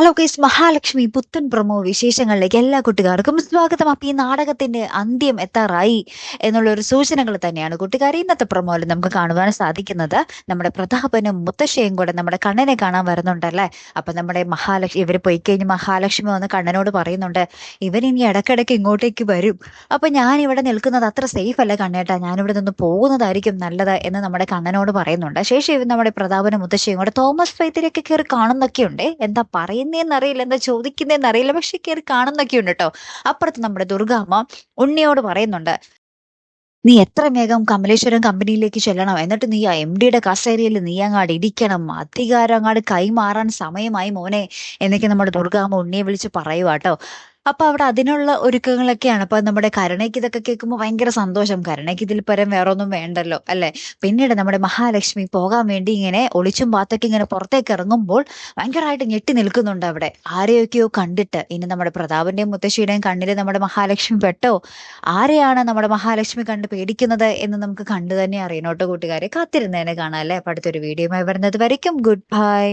Hello guys, Mahalakshmi പുത്തൻ promo വിശേഷങ്ങളിലേക്ക് എല്ലാ കുട്ടികാർക്കും സ്വാഗതം. അപ്പൊ ഈ നാടകത്തിന്റെ അന്ത്യം എത്താറായി എന്നുള്ള ഒരു സൂചനകൾ തന്നെയാണ് കൂട്ടുകാരെ ഇന്നത്തെ പ്രൊമോയിൽ നമുക്ക് കാണുവാൻ സാധിക്കുന്നത്. നമ്മുടെ പ്രതാപനും മുത്തശ്ശിയും കൂടെ നമ്മുടെ കണ്ണനെ കാണാൻ വരുന്നുണ്ടല്ലേ. അപ്പൊ നമ്മുടെ മഹാലക്ഷ്മി ഇവർ പോയി കഴിഞ്ഞ് മഹാലക്ഷ്മി വന്ന് കണ്ണനോട് പറയുന്നുണ്ട്, ഇവൻ ഇനി ഇടക്കിടയ്ക്ക് ഇങ്ങോട്ടേക്ക് വരും. അപ്പൊ ഞാൻ ഇവിടെ നിൽക്കുന്നത് അത്ര സേഫ് അല്ല കണ്ണേട്ടാ, ഞാനിവിടെ നിന്ന് പോകുന്നതായിരിക്കും നല്ലത് എന്ന് നമ്മുടെ കണ്ണനോട് പറയുന്നുണ്ട്. ശേഷം ഇവർ നമ്മുടെ പ്രതാപനും മുത്തശ്ശിയും കൂടെ തോമസ് വൈദ്യരൊക്കെ കയറി കാണുന്നൊക്കെയുണ്ട്. എന്താ പറയുന്നതെന്നറിയില്ല, എന്താ ചോദിക്കുന്നതെന്നറിയില്ല, പക്ഷെ കയറി കാണുന്നൊക്കെ ഉണ്ട് കേട്ടോ. അപ്പുറത്ത് നമ്മുടെ ദുർഗാമ്മ ഉണ്ണിയോട് പറയുന്നുണ്ട്, നീ എത്ര വേഗം കമലേശ്വരം കമ്പനിയിലേക്ക് ചെല്ലണം, എന്നിട്ട് നീ ആ MD കസേരയിൽ നീ അങ്ങാട് ഇരിക്കണം, അധികാരം അങ്ങാട് കൈമാറാൻ സമയമായി മോനെ എന്നൊക്കെ നമ്മുടെ ദുർഗാമ്മ ഉണ്ണിയെ വിളിച്ച് പറയുവാട്ടോ. അപ്പൊ അവിടെ അതിനുള്ള ഒരുക്കങ്ങളൊക്കെയാണ്. അപ്പൊ നമ്മുടെ കരുണയ്ക്ക് ഇതൊക്കെ കേൾക്കുമ്പോൾ ഭയങ്കര സന്തോഷം. കരുണയ്ക്ക് ഇതിൽ പരം വേറെ ഒന്നും വേണ്ടല്ലോ അല്ലെ. പിന്നീട് നമ്മുടെ മഹാലക്ഷ്മി പോകാൻ വേണ്ടി ഇങ്ങനെ ഒളിച്ചും പാത്തൊക്കെ ഇങ്ങനെ പുറത്തേക്ക് ഇറങ്ങുമ്പോൾ ഭയങ്കരമായിട്ട് ഞെട്ടി നിൽക്കുന്നുണ്ട് അവിടെ. ആരെയൊക്കെയോ കണ്ടിട്ട്. ഇനി നമ്മുടെ പ്രതാപന്റെയും മുത്തശ്ശിയുടെയും കണ്ണിൽ നമ്മുടെ മഹാലക്ഷ്മി പെട്ടോ? ആരെയാണ് നമ്മുടെ മഹാലക്ഷ്മി കണ്ട് പേടിക്കുന്നത് എന്ന് നമുക്ക് കണ്ടു തന്നെ അറിയണോട്ടോ കൂട്ടുകാരെ. കാത്തിരുന്നതിനെ കാണാം അല്ലേ. അപ്പൊ അടുത്തൊരു വീഡിയോയുമായി വരുന്നത് വരയ്ക്കും ഗുഡ് ബൈ.